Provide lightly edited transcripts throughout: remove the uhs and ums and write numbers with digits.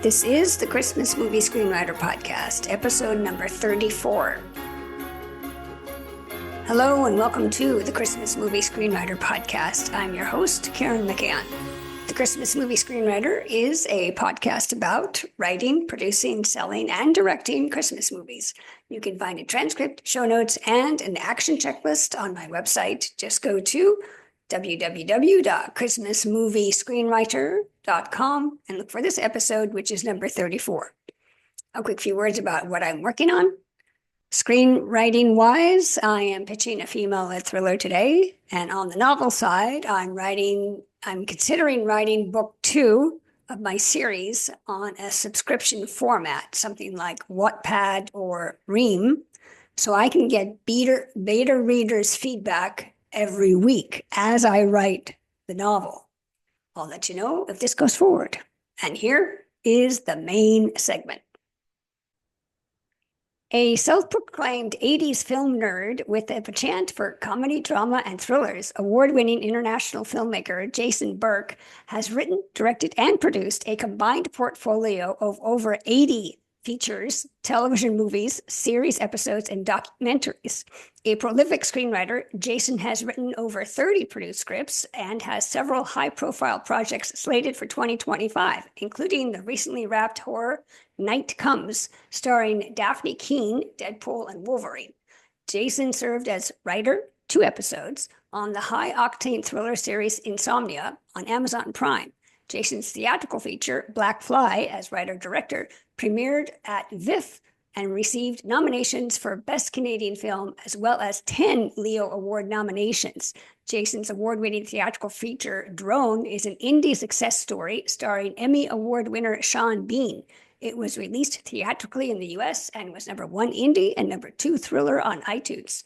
This is the Christmas Movie Screenwriter Podcast, episode number 34. Hello and welcome to the Christmas Movie Screenwriter Podcast. I'm your host, Karen McCann. The Christmas Movie Screenwriter is a podcast about writing, producing, selling, and directing Christmas movies. You can find a transcript, show notes, and an action checklist on my website. Just go to www.christmasmoviescreenwriter.com and look for this episode, which is number 34. A quick few words about what I'm working on. Screenwriting wise, I am pitching a female-led thriller today. And on the novel side, I'm considering writing book 2 of my series on a subscription format, something like Wattpad or Ream, so I can get beta readers' feedback every week as I write the novel. I'll let you know if this goes forward. And here is the main segment. A self-proclaimed 80s film nerd with a penchant for comedy, drama, and thrillers, award-winning international filmmaker Jason Bourque has written, directed, and produced a combined portfolio of over 80 features, television movies, series episodes, and documentaries. A prolific screenwriter, Jason has written over 30 produced scripts and has several high-profile projects slated for 2025, including the recently wrapped horror Night Comes, starring Daphne Keane, Deadpool, and Wolverine. Jason served as writer, 2 episodes, on the high-octane thriller series Insomnia on Amazon Prime. Jason's theatrical feature, Black Fly, as writer-director, premiered at VIFF and received nominations for Best Canadian Film, as well as 10 Leo Award nominations. Jason's award-winning theatrical feature, Drone, is an indie success story starring Emmy Award winner Sean Bean. It was released theatrically in the US and was number 1 indie and number 2 thriller on iTunes.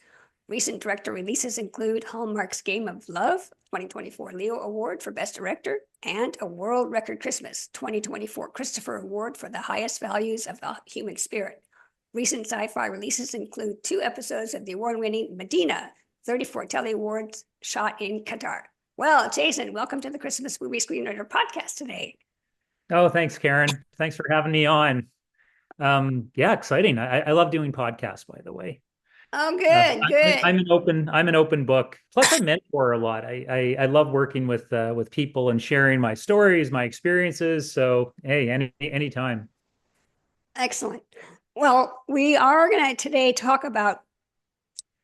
Recent director releases include Hallmark's Game of Love, 2024 Leo Award for Best Director, and A World Record Christmas, 2024 Christopher Award for the highest values of the human spirit. Recent sci-fi releases include 2 episodes of the award-winning Medina, 34 Telly Awards shot in Qatar. Well, Jason, welcome to the Christmas Movie Screenwriter Podcast today. Oh, thanks, Karen. Thanks for having me on. Yeah, exciting. I love doing podcasts, by the way. Oh, good, good. I'm an open book. Plus, I mentor a lot. I love working with people and sharing my stories, my experiences. So, hey, anytime. Excellent. Well, we are going to today talk about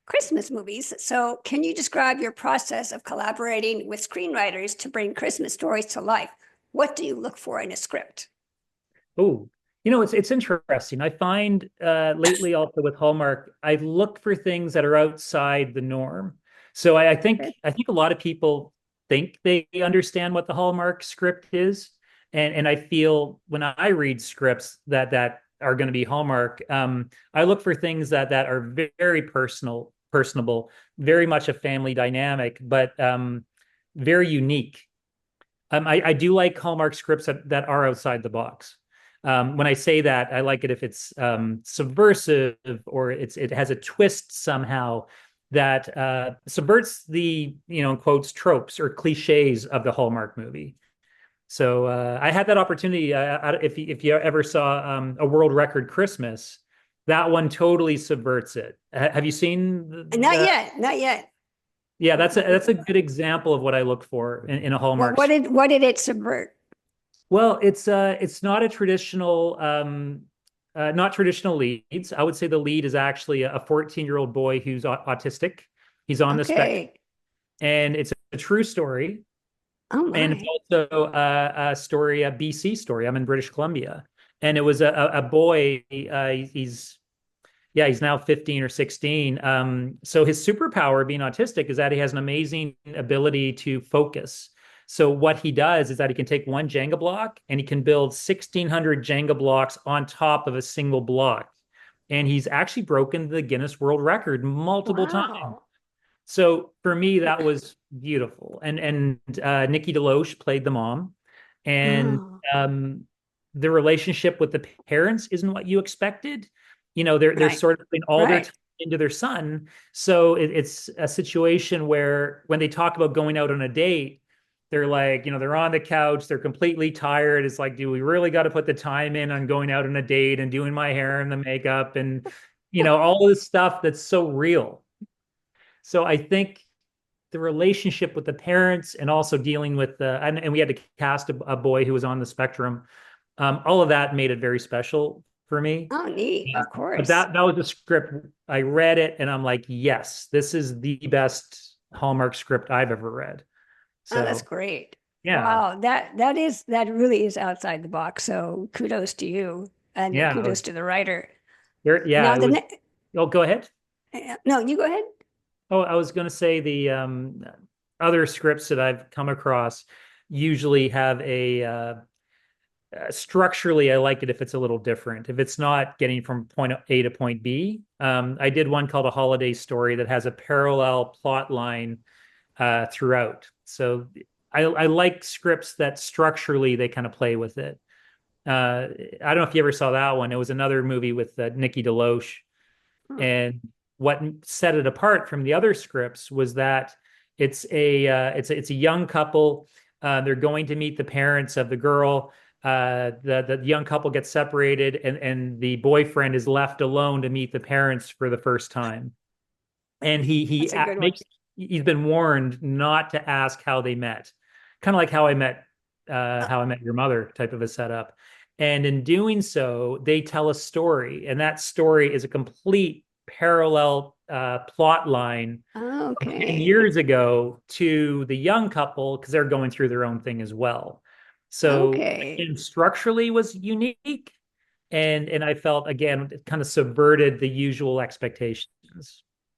Christmas movies. So, can you describe your process of collaborating with screenwriters to bring Christmas stories to life? What do you look for in a script? Oh, it's interesting. I find lately also with Hallmark, I look for things that are outside the norm. So I think a lot of people think they understand what the Hallmark script is, and I feel when I read scripts that are going to be Hallmark, I look for things that are very personable, very much a family dynamic, but very unique. I do like Hallmark scripts that are outside the box. When I say that, I like it if it's subversive or it has a twist somehow that subverts the, in quotes, tropes or cliches of the Hallmark movie. So I had that opportunity. If you ever saw A World Record Christmas, that one totally subverts it. Have you seen? Not yet. Yeah, that's a good example of what I look for in a Hallmark. What did it subvert? Well, it's not a traditional not traditional leads. I would say the lead is actually a 14-year-old boy who's autistic. He's on the spectrum, and it's a true story. Oh my. And it's also a story, a BC story. I'm in British Columbia, and it was a boy. He's now 15 or 16. So his superpower being autistic is that he has an amazing ability to focus. So what he does is that he can take one Jenga block and he can build 1,600 Jenga blocks on top of a single block. And he's actually broken the Guinness World Record multiple times. So for me, that was beautiful. And Nikki DeLoach played the mom. And the relationship with the parents isn't what you expected. They're sort of putting all their time into their son. So it's a situation where when they talk about going out on a date, They're like, they're on the couch, they're completely tired. It's like, do we really got to put the time in on going out on a date and doing my hair and the makeup and, all this stuff that's so real. So I think the relationship with the parents and also dealing with and we had to cast a boy who was on the spectrum. All of that made it very special for me. Oh, neat. Of But course. that was the script. I read it and I'm like, yes, this is the best Hallmark script I've ever read. Oh, that's So great. yeah, Wow, that really is outside the box. So kudos to you and yeah, kudos to the writer. yeah, Now it the was. Oh, go ahead. no, you go ahead. Oh, I was going to say the other scripts that I've come across usually have structurally, I like it if it's a little different. If it's not getting from point A to point B. I did one called A Holiday Story that has a parallel plot line throughout. So I like scripts that structurally they kind of play with it. I don't know if you ever saw that one. It was another movie with Nikki DeLoach. Hmm. And what set it apart from the other scripts was that it's a young couple. They're going to meet the parents of the girl. The young couple gets separated, and the boyfriend is left alone to meet the parents for the first time. And That's a good one. he's been warned not to ask how they met, kind of like how I met your mother type of a setup. And in doing so, they tell a story, and that story is a complete parallel plot line from 10 Okay. years ago to the young couple because they're going through their own thing as well. So Okay. again, structurally was unique, and I felt again it kind of subverted the usual expectations.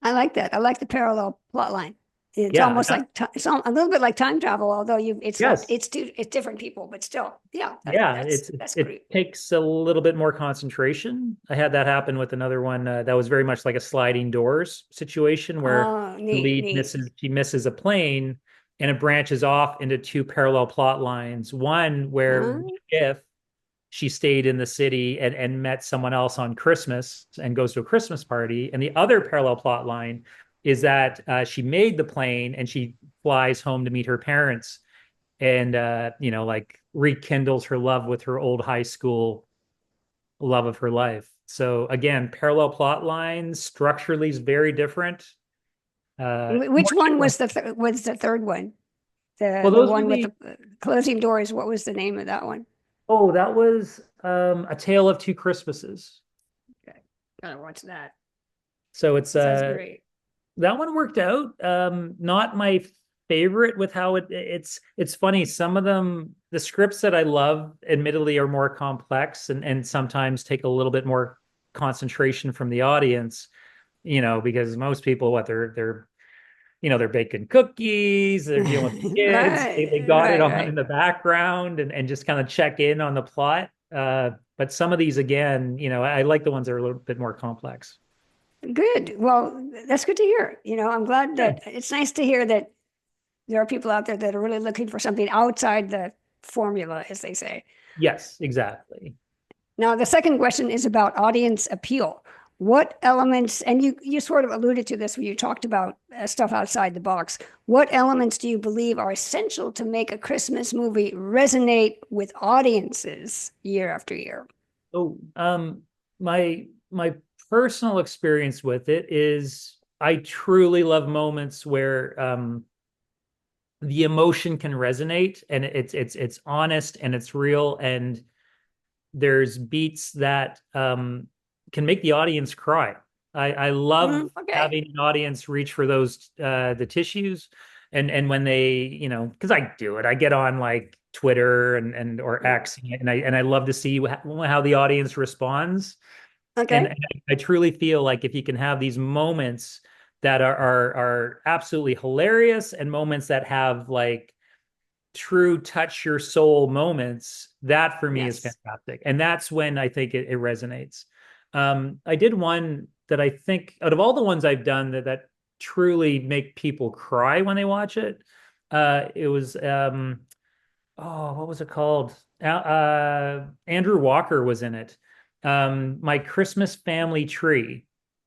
I like that. I like the parallel plot line. It's Yeah, almost like it's a little bit like time travel, although it's not. yes. It's different people, but still, yeah. Yeah, That's it great. takes a little bit more concentration. I had that happen with another one that was very much like a sliding doors situation where Oh, the neat, lead neat. misses a plane and it branches off into two parallel plot lines. One where Huh? if she stayed in the city and met someone else on Christmas and goes to a Christmas party, and the other parallel plot line is that she made the plane and she flies home to meet her parents and like rekindles her love with her old high school love of her life. So again, parallel plot lines, structurally is very different. Which one was was the third one? Well, The those were one with the the closing doors. What was the name of that one? oh, that was A Tale of Two Christmases. Okay, gotta watch that. So it's That sounds great. that one worked out. Not my favorite with how it's funny. Some of them, the scripts that I love, admittedly, are more complex and sometimes take a little bit more concentration from the audience. Because most people, they're baking cookies, they're dealing with kids, they Right, got it right, on in right. the background and just kind of check in on the plot. But some of these, again, I like the ones that are a little bit more complex. Good. Well, that's good to hear. I'm glad Yeah. that it's nice to hear that there are people out there that are really looking for something outside the formula, as they say. Yes, exactly. Now, the second question is about audience appeal. What elements, and you sort of alluded to this when you talked about stuff outside the box. What elements do you believe are essential to make a Christmas movie resonate with audiences year after year? Oh, my personal experience with it is I truly love moments where the emotion can resonate and it's honest and it's real and there's beats that can make the audience cry. I love Okay. having an audience reach for those the tissues and when they because I do it I get on like Twitter and or X and I love to see how the audience responds and Okay. I truly feel like if you can have these moments that are absolutely hilarious and moments that have like true touch your soul moments, that for me is Yes. fantastic. And that's when I think it resonates. I did one that I think out of all the ones I've done that truly make people cry when they watch it. It was what was it called? Andrew Walker was in it. My Christmas Family Tree.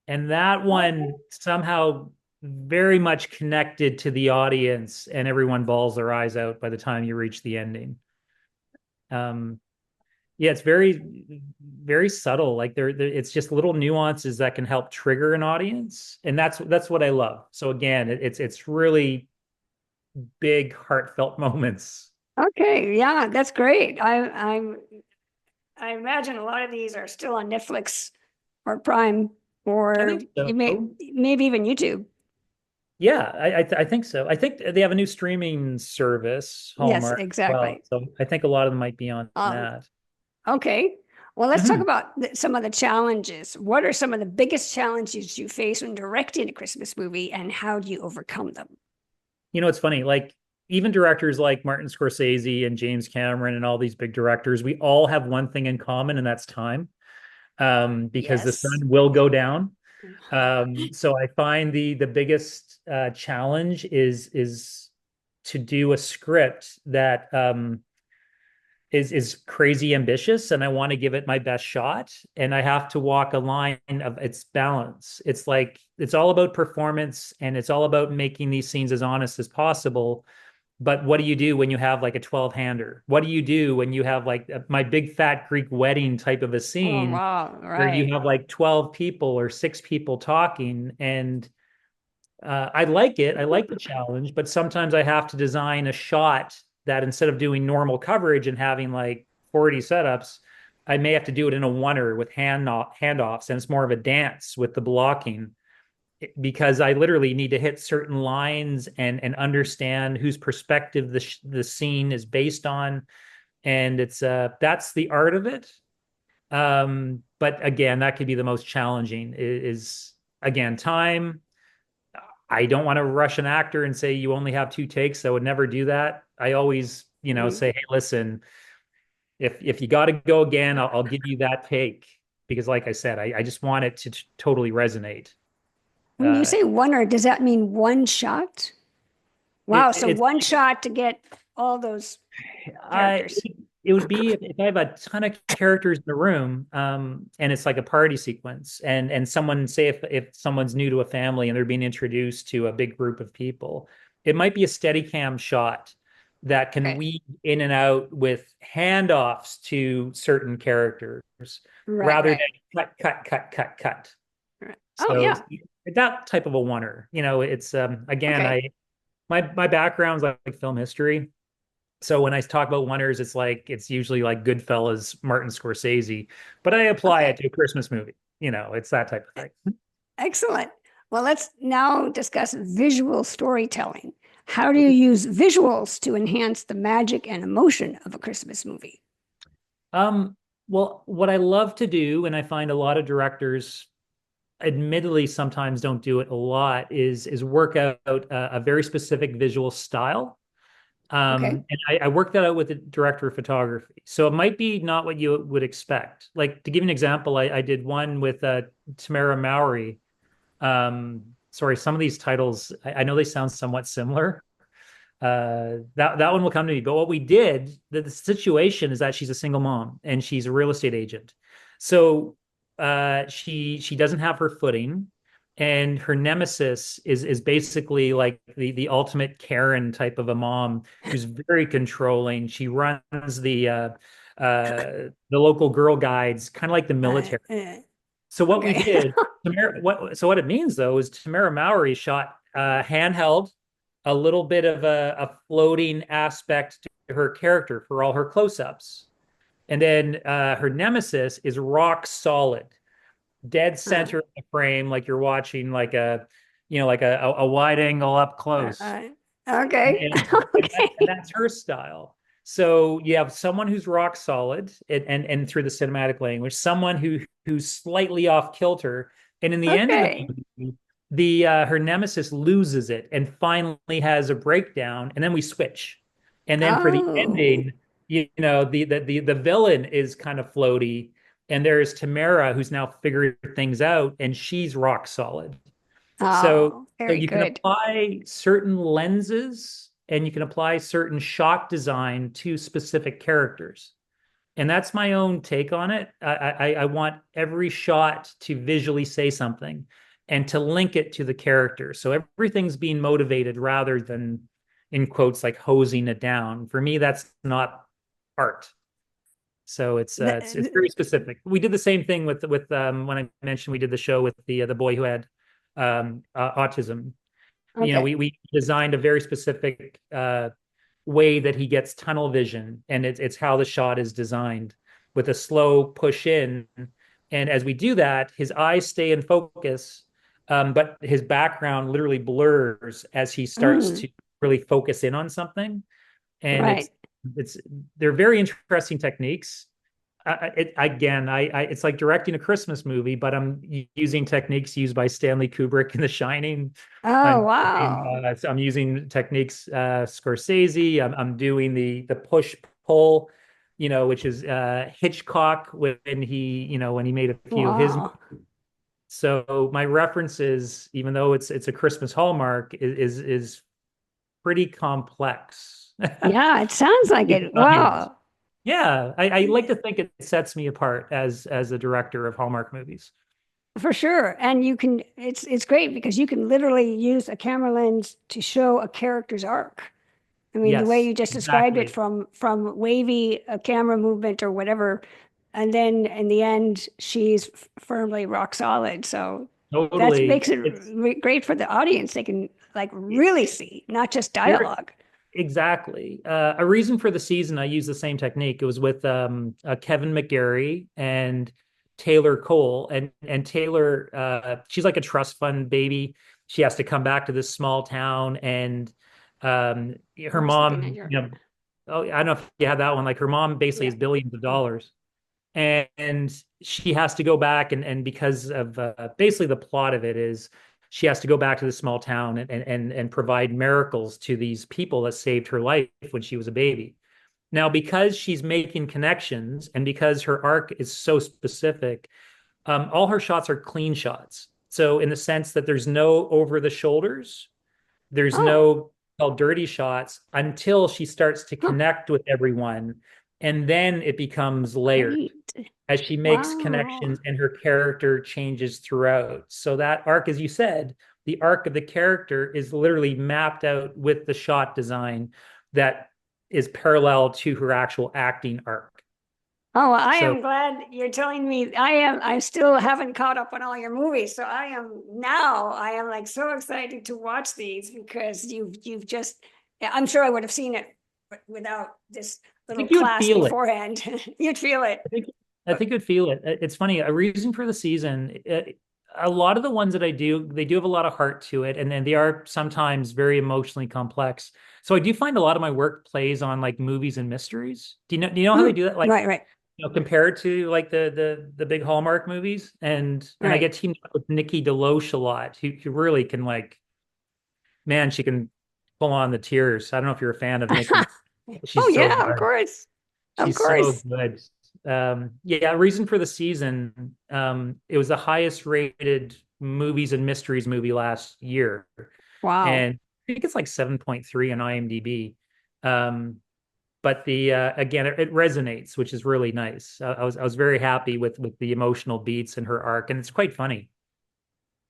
And that one somehow very much connected to the audience, and everyone bawls their eyes out by the time you reach the ending. Um, yeah, it's very subtle. Like it's just little nuances that can help trigger an audience, and that's what I love. So again, it's really big, heartfelt moments. Okay, yeah, that's great. I imagine a lot of these are still on Netflix or Prime I or think so. maybe even YouTube. Yeah, I think so. I think they have a new streaming service, Yes, Hallmark, as well. exactly. So I think a lot of them might be on Um, that. okay. Well, let's talk Mhm. about some of the challenges. What are some of the biggest challenges you face when directing a Christmas movie, and how do you overcome them? It's funny, like even directors like Martin Scorsese and James Cameron and all these big directors, we all have one thing in common, and that's time. Because the Yes. sun will go down. So I find the biggest challenge is to do a script that is crazy ambitious, and I want to give it my best shot, and I have to walk a line of its balance. It's like it's all about performance, and it's all about making these scenes as honest as possible. But what do you do when you have like a 12-hander? What do you do when you have like my big fat Greek wedding type of a Oh, scene wow. where you Right. have like 12 people or six people talking? And I like it. I like the challenge, but sometimes I have to design a shot that instead of doing normal coverage and having like 40 setups, I may have to do it in a oneer with handoffs, and it's more of a dance with the blocking because I literally need to hit certain lines and understand whose perspective the scene is based on, and it's that's the art of it. But again, that could be the most challenging is again time. I don't want to rush an actor and say you only have two takes. I would never do that. I always, Mhm. say, hey, listen, if you got to go again, I'll give you that take because, like I said, I just want it to totally resonate. When you Uh, say one, does that mean one shot? it, Wow. So it's one shot to get all those I characters. it would be if I have a ton of characters in the room, and it's like a party sequence, and someone say if someone's new to a family and they're being introduced to a big group of people, it might be a steady cam shot that can Okay. weave in and out with handoffs to certain characters Right, rather than right, cut, cut, cut, cut, cut. right. Oh, So yeah. that type of a oneer, it's again, Okay. my background's like film history. So when I talk about oneers, it's like it's usually like Goodfellas, Martin Scorsese, but I apply it Okay. to a Christmas movie. It's that type of thing. Excellent. Well, let's now discuss visual storytelling. How do you use visuals to enhance the magic and emotion of a Christmas movie? Um, well, what I love to do, and I find a lot of directors admittedly sometimes don't do it a lot, is work out a very specific visual style. Okay. And I worked that out with the director of photography. So it might be not what you would expect. Like to give you an example, I did one with Tamara Mowry. Sorry, some of these titles, I know they sound somewhat similar. That one will come to me. But what we did, the situation is that she's a single mom and she's a real estate agent. So she doesn't have her footing, and her nemesis is basically like the ultimate Karen type of a mom who's very controlling. She runs the local Girl Guides, kind of like the Uh, military. uh, So what we okay. did, what it means though is Tamara Mowry shot handheld, a little bit of a floating aspect to her character for all her close-ups. And then her nemesis is rock solid, dead Uh, center of the frame, like you're watching like like a wide angle up uh, close. uh, okay. And Okay. that's her style. So you have someone who's rock solid and through the cinematic language, someone who's slightly off kilter, and in the end of the Okay. movie, the her nemesis loses it and finally has a breakdown, and then we switch. And then for the Oh. ending, the villain is kind of floaty, and there's Tamara who's now figured things out, and she's rock solid. So, Oh, so very you can good. apply certain lenses and you can apply certain shot design to specific characters. And that's my own take on it. I want every shot to visually say something. and to link it to the character. So everything's being motivated rather than, in quotes, like hosing it down. For me, that's not art. So it's very specific. We did the same thing with when I mentioned we did the show with the boy who had autism. You know, Okay. we designed a very specific way that he gets tunnel vision, and it's how the shot is designed with a slow push in. And as we do that, his eyes stay in focus, but his background literally blurs as he starts Mm, to really focus in on something. And right. it's they're very interesting techniques. It's like directing a Christmas movie, but I'm using techniques used by Stanley Kubrick in The Shining. Oh, wow. I'm using techniques Scorsese. I'm doing the push pull, which is Hitchcock when he made a few of his. Wow. So my references, even though it's a Christmas hallmark, is pretty complex. Yeah, it sounds like it. Wow. Yeah, I like to think it sets me apart as a director of Hallmark movies. For sure. And it's great because you can literally use a camera lens to show a character's arc. I mean, the way Yes, you just described it exactly. from wavy a camera movement or whatever, and then in the end, she's firmly rock solid. So that Totally. makes it It's great for the audience. They can like it, really see, not just there dialogue. exactly. A reason for the season, I used the same technique. It was with Kevin McGarry and Taylor Cole, and Taylor, she's like a trust fund baby. She has to come back to this small town, and her I'm just looking at mom, your, oh, I don't know if you had that one. Like her mom basically yeah. has billions of dollars, and she has to go back, and because of basically the plot of it is she has to go back to the small town and provide miracles to these people that saved her life when she was a baby. Now, because she's making connections and because her arc is so specific, all her shots are clean shots. So in the sense that there's no over the shoulders, there's Oh, no called dirty shots until she starts to huh, connect with everyone, and then it becomes layered great. as she makes Wow. connections and her character changes throughout. So that arc, as you said, the arc of the character is literally mapped out with the shot design that is parallel to her actual acting arc. Oh, well, I So am glad you're telling me. I still haven't caught up on all your movies. So I am like so excited to watch these because you've just, yeah, I'm sure I would have seen it without this I little think you would class feel it. beforehand. You'd feel it. I think I think you'd feel it. It's funny. A reason for the season. A lot of the ones that I do, they do have a lot of heart to it, and then they are sometimes very emotionally complex. So I do find a lot of my work plays on like movies and mysteries. Do you know how they Mm, do that? Like, right, right, compared to like the big Hallmark movies, and I right. get teamed up with Nikki DeLoach a lot, who really can like, man, she can pull on the tears. I don't know if you're a fan of Nikki. Oh She's so yeah, of good. course, of She's so course. good. Yeah, reason for the season. It was the highest rated movies and mysteries movie last year, Wow. and I think it's like 7.3 on IMDb. Um, but the again, it resonates, which is really nice. I was very happy with the emotional beats in her arc, and it's quite funny.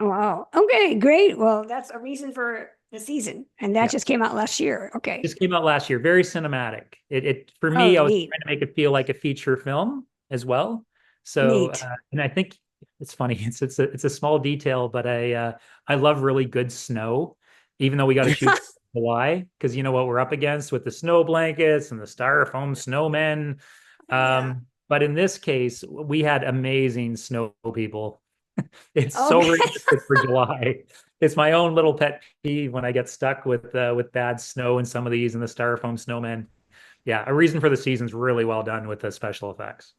Wow. Okay, great. Well, that's a reason for the season, and that Yeah, just came out last year. Okay. just came out last year. Very cinematic. It for Oh, me, I was neat, trying to make it feel like a feature film as well. So, neat. and I think it's funny. It's a small detail, but I love really good snow, even though we got to shoot in July because you know what we're up against with the snow blankets and the styrofoam snowmen. Yeah. But in this case, we had amazing snow people. It's so Okay. realistic for July. It's my own little pet peeve when I get stuck with bad snow in some of these and the styrofoam snowmen. Yeah, a reason for the season's really well done with the special effects.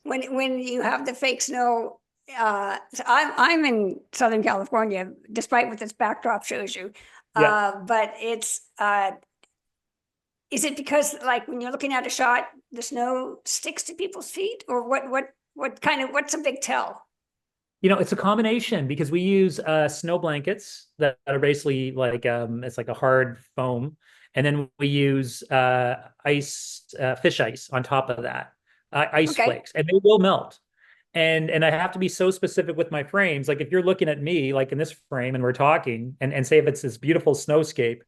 When you have the fake snow, so I'm in Southern California, despite what this backdrop shows you. Yeah. But it's is it because like when you're looking at a shot, the snow sticks to people's feet, or what kind of what's a big tell? It's a combination because we use snow blankets that are basically like it's like a hard foam, and then we use fish ice on top of that, ice Okay. flakes, and they will melt. And I have to be so specific with my frames. Like if you're looking at me, like in this frame, and we're talking, and say if it's this beautiful snowscape,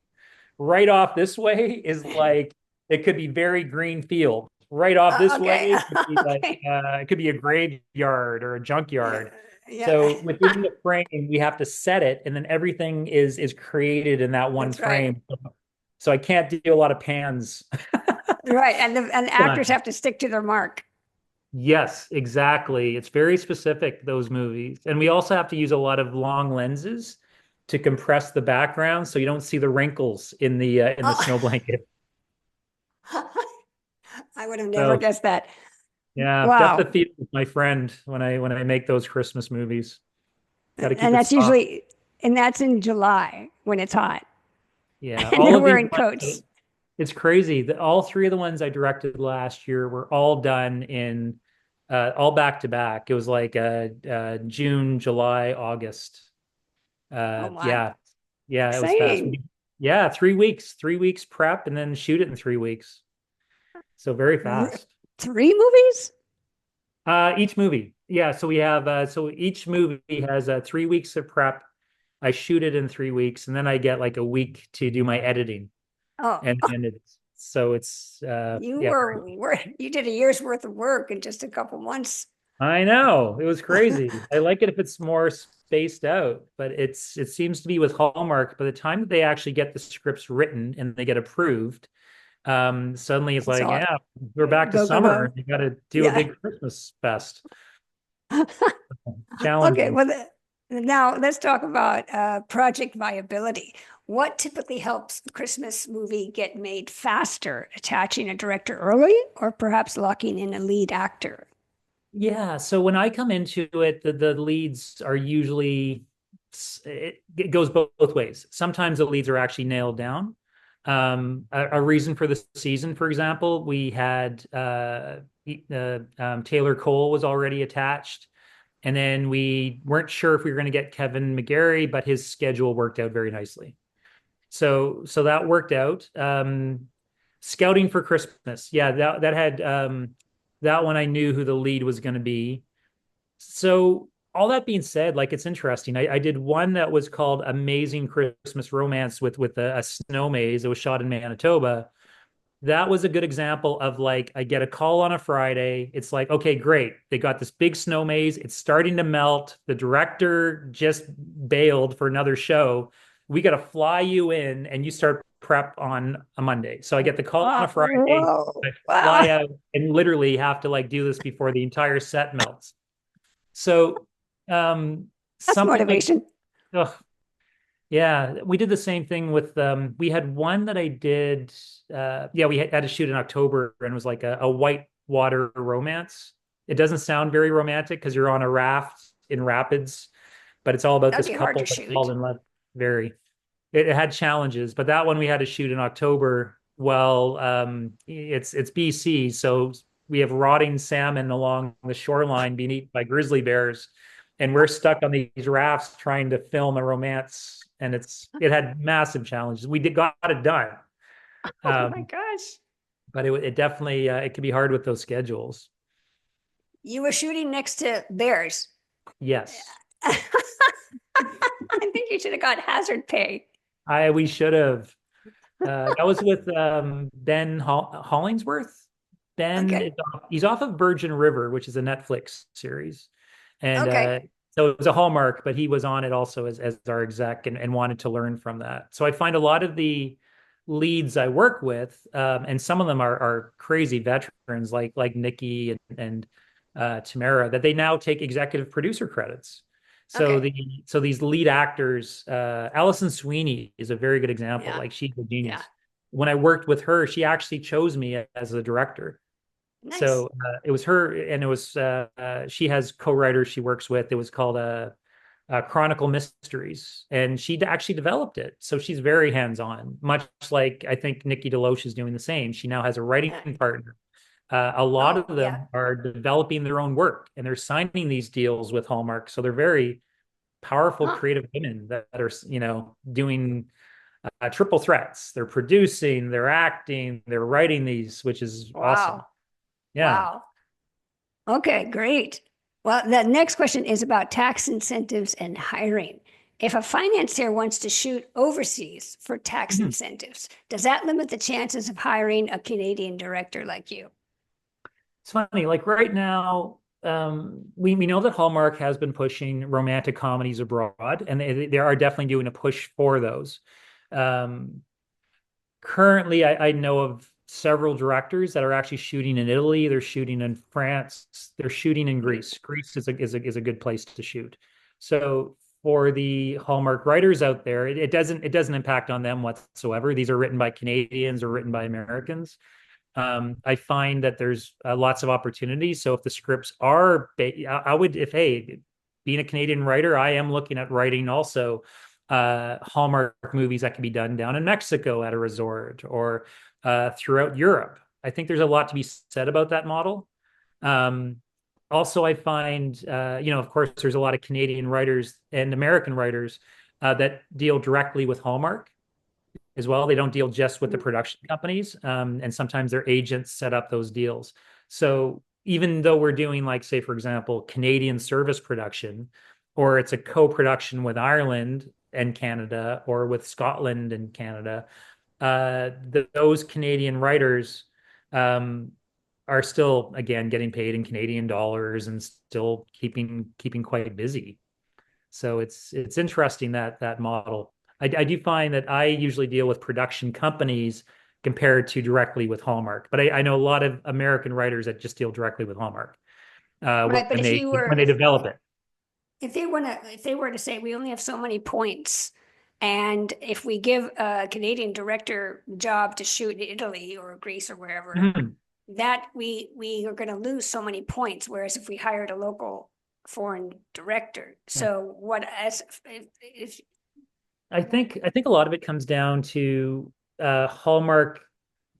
right off this way is like it could be very green field. Right off this way, Okay. it could be like Okay. it could be a graveyard or a Yeah. junkyard. Yeah. So within the frame, we have to set it, and then everything is created in that one That's right. frame. So I can't do a lot of pans. Right. And the actors Done. have to stick to their mark. Yes, exactly. It's very specific, those movies. And we also have to use a lot of long lenses to compress the background so you don't see the wrinkles in the snow Oh, blanket. I would have never So guessed that. yeah, depth Wow. of field is my friend when I make those Christmas movies. Got to keep And it that's soft. usually, and that's in July when it's hot Yeah, and all they're of these wearing ones, coats. it's crazy. All three of the ones I directed last year were all done in all back to back. It was like June, July, August. Oh, my. Yeah, yeah, it was fast. Exciting. Yeah, 3 weeks prep and then shoot it in 3 weeks. So very R- fast. Three movies? Each movie. Yeah, so we have so each movie has 3 weeks of prep. I shoot it in 3 weeks, and then I get like a week to do my editing. Oh, And it's you yeah. were you did a year's worth of work in just a couple months. I know. It was crazy. I like it if it's more spaced out, but it seems to be with Hallmark, by the time that they actually get the scripts written and they get approved, suddenly it's It's like, all yeah, we're back to go, go, summer and go. you got to do a Yeah. big Christmas fest. Okay, Challenging. well, now let's talk about project viability. What typically helps a Christmas movie get made faster? Attaching a director early or perhaps locking in a lead actor? Yeah, so when I come into it, the leads are usually it goes both ways. Sometimes the leads are actually nailed down. A reason for the season, for example, we had Taylor Cole was already attached, and then we weren't sure if we were going to get Kevin McGarry, but his schedule worked out very nicely. So that worked out. Scouting for Christmas, yeah, that had that one I knew who the lead was going to be. So all that being said, like it's interesting. I did one that was called Amazing Christmas Romance with a snow maze. It was shot in Manitoba. That was a good example of like I get a call on a Friday. It's like, okay, great. They got this big snow maze. It's starting to melt. The director just bailed for another show. We got to fly you in and you start prep on a Monday. So I get the call on a Wow. Friday. Whoa. I Wow. fly out and literally have to like do this before the entire set melts. So That's something like, motivation. ugh, yeah, we did the same thing with we had one that I did yeah, we had to shoot in October and it was like a white water romance. It doesn't sound very romantic because you're on a raft in rapids, but it's all about That'd this be hard to couple that fall shoot. in love. Very. It had challenges, but that one we had to shoot in October. Well, it's BC, so we have rotting salmon along the shoreline being eaten by grizzly bears, and we're stuck on these rafts trying to film a romance, and it had massive challenges. We did got it done, Oh my um, gosh. but it definitely it can be hard with those schedules. You were shooting next to bears. Yes, I think you should have got hazard pay. I we should have. That was with Ben Hollingsworth. Ben, Okay. he's off of Virgin River, which is a Netflix series. And Okay. so it was a Hallmark, but he was on it also as our exec and wanted to learn from that. So I find a lot of the leads I work with, and some of them are crazy veterans like Nikki and Tamara, that they now take executive producer credits. So Okay. these lead actors, Allison Sweeney is a very good example. Yeah. Like she's a Yeah. genius. When I worked with her, she actually chose me as a director. Nice. So it was her, and it was she has co-writers she works with. It was called Chronicle Mysteries, and she actually developed it. So she's very hands-on, much like I think Nikki DeLoach is doing the same. She now has a writing Yeah. partner. A lot Oh, of yeah. them are developing their own work, and they're signing these deals with Hallmark. So they're very powerful, Huh. creative women that are, doing triple threats. They're producing, they're acting, they're writing these, which is awesome. Wow. Yeah. Wow. Okay, great. Well, the next question is about tax incentives and hiring. If a financier wants to shoot overseas for tax Mhm. incentives, does that limit the chances of hiring a Canadian director like you? It's funny, like right now, we know that Hallmark has been pushing romantic comedies abroad, and they are definitely doing a push for those. Um, Currently, I know of several directors that are actually shooting in Italy. They're shooting in France. They're shooting in Greece. Greece is a good place to shoot. So for the Hallmark writers out there, it doesn't impact on them whatsoever. These are written by Canadians or written by Americans. I find that there's lots of opportunities. So if the scripts are, I would, if hey, being a Canadian writer, I am looking at writing also Hallmark movies that can be done down in Mexico at a resort or throughout Europe. I think there's a lot to be said about that model. Um, Also, I find, of course, there's a lot of Canadian writers and American writers that deal directly with Hallmark as well. They don't deal just with the Mhm. production companies, and sometimes their agents set up those deals. So even though we're doing, like, say, for example, Canadian service production, or it's a co-production with Ireland and Canada, or with Scotland and Canada, those Canadian writers um, are still, again, getting paid in Canadian dollars and still keeping quite busy. So it's interesting that model. I do find that I usually deal with production companies compared to directly with Hallmark, but I know a lot of American writers that just deal directly with Hallmark Right, but when if they you were when they develop it. if they were to say we only have so many points, and if we give a Canadian director job to shoot in Italy or Greece or wherever, Mhm. that we are going to lose so many points. Whereas if we hired a local foreign director, Yeah. so what as if I think a lot of it comes down to Hallmark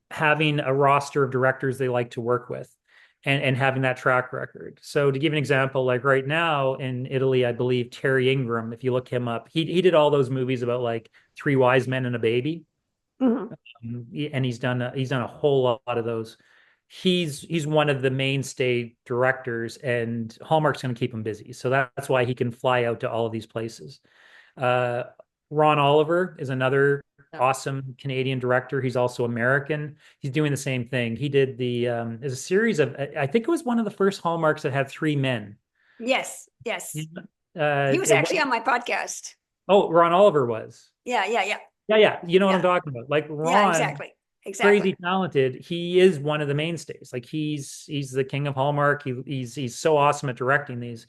having a roster of directors they like to work with and having that track record. So to give an example, like right now in Italy, I believe Terry Ingram, if you look him up, he did all those movies about like Three Wise Men and a Baby. Mhm. And he's done a whole lot of those. He's one of the mainstay directors, and Hallmark's going to keep him busy. So that's why he can fly out to all of these places. Uh, Ron Oliver is another Yeah. awesome Canadian director. He's also American. He's doing the same thing. He did there's a series of, I think it was one of the first Hallmarks that had three men. Yes, Yeah. yes, he was It actually was, on my podcast. oh, Ron Oliver was. Yeah, yeah, yeah, Yeah, yeah. You know what I'm yeah, talking about. Like yeah, Ron, exactly, exactly. crazy talented. He is one of the mainstays. Like he's the king of Hallmark. He's so awesome at directing these.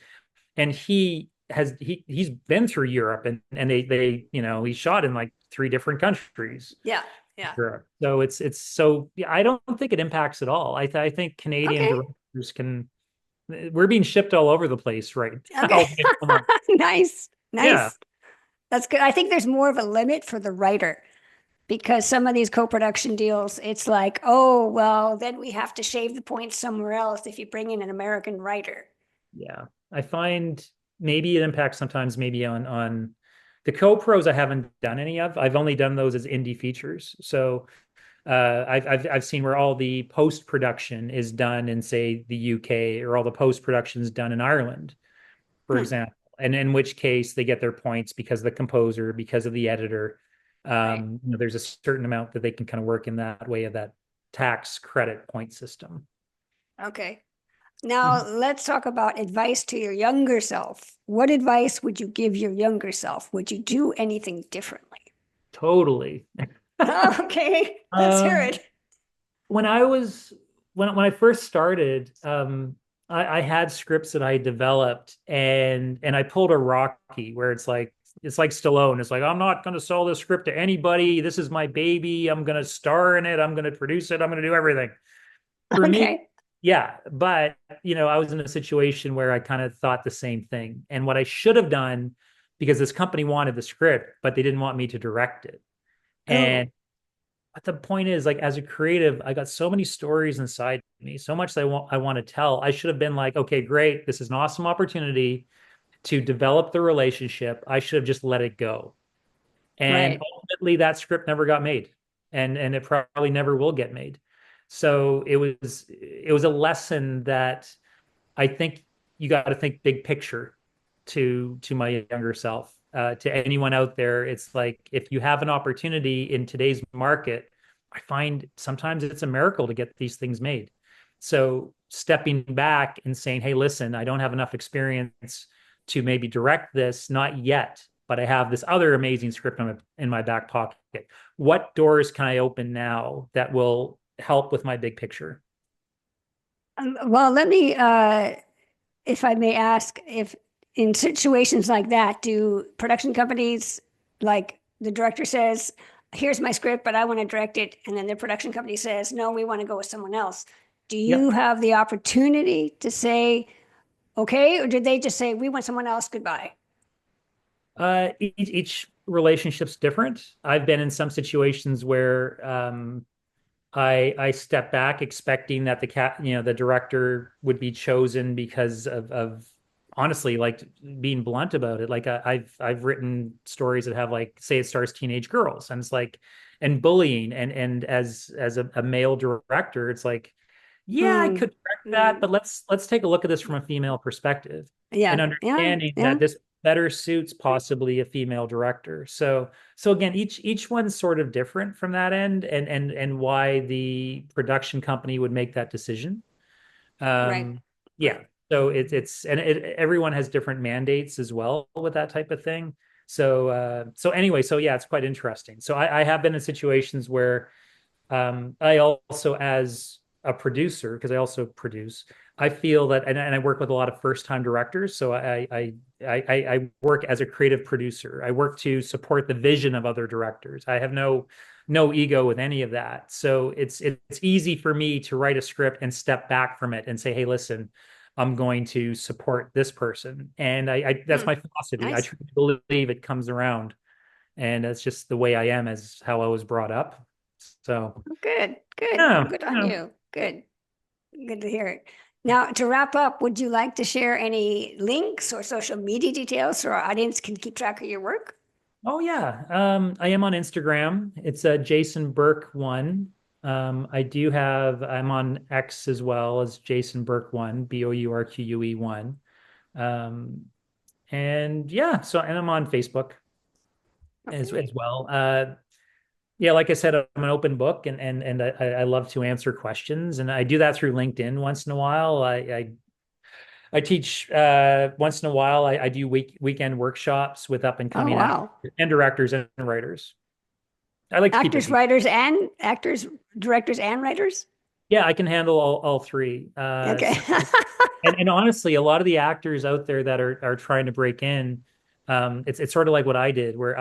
And he's been through Europe, and they he shot in like three different countries. Yeah, yeah. Sure. So it's so yeah, I don't think it impacts at all. I think Canadian Okay, directors can we're being shipped all over the place right okay. now. Nice, Yeah. nice. That's good. I think there's more of a limit for the writer because some of these co-production deals, it's like, oh, well, then we have to shave the points somewhere else if you bring in an American writer. Yeah. I find maybe it impacts sometimes maybe on the co-pros I haven't done any of. I've only done those as indie features. So I've seen where all the post production is done in, say, the UK, or all the post production is done in Ireland, for Hmm, example, and in which case they get their points because of the composer, because of the editor. right. There's a certain amount that they can kind of work in that way of that tax credit point system. Okay. Now Mhm. let's talk about advice to your younger self. What advice would you give your younger self? Would you do anything differently? Totally. Okay, let's hear Um, it. when I was when I first started, I had scripts that I developed, and I pulled a Rocky where it's like Stallone. It's like, I'm not going to sell this script to anybody. This is my baby. I'm going to star in it. I'm going to produce it. I'm going to do everything. For me, Okay. yeah. But I was in a situation where I kind of thought the same thing. And what I should have done, because this company wanted the script, but they didn't want me to direct it. Oh, And but the point is, like, as a creative, I got so many stories inside me, so much that I want to tell. I should have been like, okay, great, this is an awesome opportunity to develop the relationship. I should have just let it go. And right. ultimately, that script never got made, and it probably never will get made. So it was a lesson that I think you got to think big picture to my younger self. To anyone out there, it's like if you have an opportunity in today's market, I find sometimes it's a miracle to get these things made. So stepping back and saying, hey, listen, I don't have enough experience to maybe direct this, not yet, but I have this other amazing script in my back pocket. What doors can I open now that will help with my big picture? Well, let me, if I may ask, if in situations like that, do production companies, like the director says, here's my script, but I want to direct it, and then the production company says, no, we want to go with someone else. Do you Yep. have the opportunity to say, okay, or did they just say, we want someone else, goodbye? Each relationship's different. I've been in some situations where I step back expecting that the director would be chosen because of honestly, like being blunt about it. Like I've written stories that have like, say it stars teenage girls, and it's like, and bullying, and as a male director, it's like, yeah, I Mm, could direct that, mm, but let's take a look at this from a female perspective and yeah, yeah, understanding yeah, that this better suits possibly a female director. So again, each one's sort of different from that end, and why the production company would make that decision. right, Yeah. right. So everyone has different mandates as well with that type of thing. So anyway, so yeah, it's quite interesting. So I have been in situations where I also, as a producer, because I also produce, I feel that, and I work with a lot of first-time directors. So I work as a creative producer. I work to support the vision of other directors. I have no ego with any of that. So it's easy for me to write a script and step back from it and say, hey, listen, I'm going to support this person. And I that's Hmm, my philosophy. I nice. truly believe it comes around. And that's just the way I am, as how I was brought up. So Good, good, yeah, good on you. Good, good to hear it. Now, to wrap up, would you like to share any links or social media details so our audience can keep track of your work? oh yeah. I am on Instagram. It's Jason Bourque one. I'm on X as well as Jason Bourque one, Bourque one. Um, and yeah, and I'm on Facebook as Okay. well. Yeah, like I said, I'm an open book, and I love to answer questions, and I do that through LinkedIn once in a while. I teach once in a while. I do weekend workshops with up and Oh, coming actors wow. and directors and writers. I like to keep it Actors, deep. writers, and actors, directors, and writers? Yeah, I can handle all three. Okay. And honestly, a lot of the actors out there that are trying to break in, it's sort of like what I did, where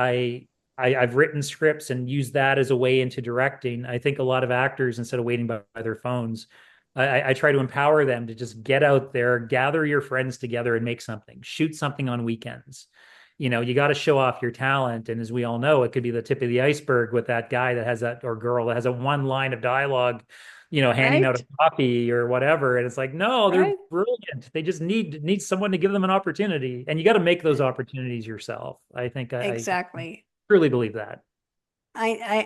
I've written scripts and used that as a way into directing. I think a lot of actors, instead of waiting by their phones, I try to empower them to just get out there, gather your friends together, and make something, shoot something on weekends. You got to show off your talent, and as we all know, it could be the tip of the iceberg with that guy that has that, or girl that has a one line of dialogue, handing out Right, a coffee or whatever. And it's like, no, they're right. brilliant. They just need someone to give them an opportunity. And you got to make those opportunities yourself. I think I Exactly. truly believe that.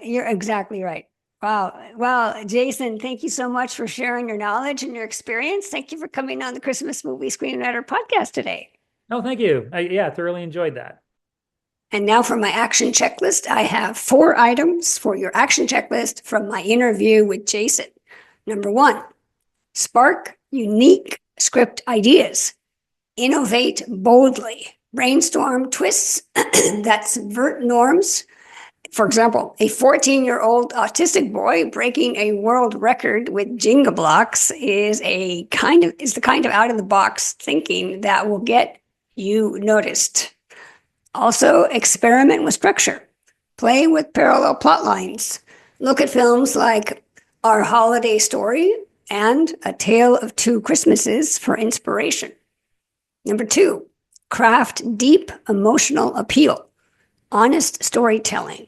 You're exactly right. Wow. Well, Jason, thank you so much for sharing your knowledge and your experience. Thank you for coming on the Christmas Movie Screenwriter podcast today. No, thank you. Yeah, thoroughly enjoyed that. And now for my action checklist, I have 4 items for your action checklist from my interview with Jason. Number 1, spark unique script ideas. Innovate boldly. Brainstorm twists that subvert norms. For example, a 14-year-old autistic boy breaking a world record with Jenga blocks is the kind of out of the box thinking that will get you noticed. Also, experiment with structure. Play with parallel plot lines. Look at films like Our Holiday Story and A Tale of Two Christmases for inspiration. Number 2, craft deep emotional appeal. Honest storytelling.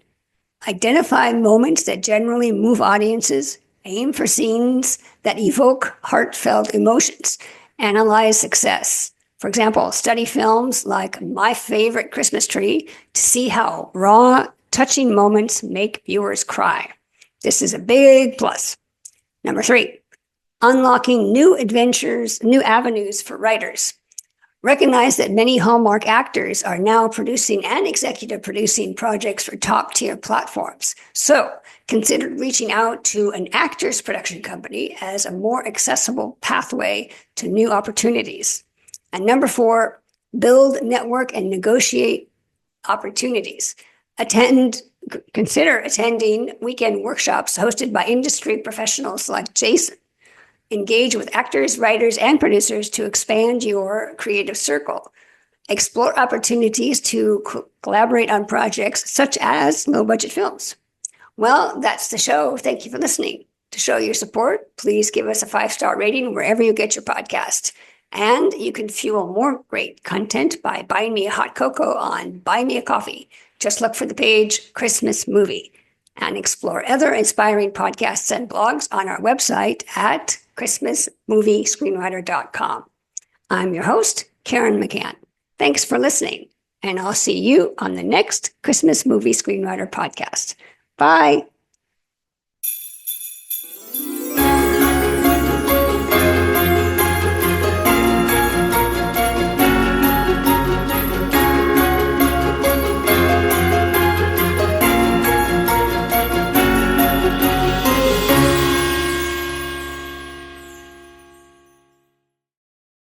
Identify moments that generally move audiences. Aim for scenes that evoke heartfelt emotions. Analyze success. For example, study films like My Favorite Christmas Tree to see how raw, touching moments make viewers cry. This is a big plus. Number 3, unlocking new adventures, new avenues for writers. Recognize that many Hallmark actors are now producing and executive producing projects for top-tier platforms. So consider reaching out to an actors production company as a more accessible pathway to new opportunities. And number 4, build, network, and negotiate opportunities. Consider attending weekend workshops hosted by industry professionals like Jason. Engage with actors, writers, and producers to expand your creative circle. Explore opportunities to collaborate on projects such as low-budget films. Well, that's the show. Thank you for listening. To show your support, please give us a 5-star rating wherever you get your podcast. And you can fuel more great content by buying me a hot cocoa on Buy Me a Coffee. Just look for the page Christmas Movie, and explore other inspiring podcasts and blogs on our website at christmasmoviescreenwriter.com. I'm your host, Karen McCann. Thanks for listening, and I'll see you on the next Christmas Movie Screenwriter podcast. Bye.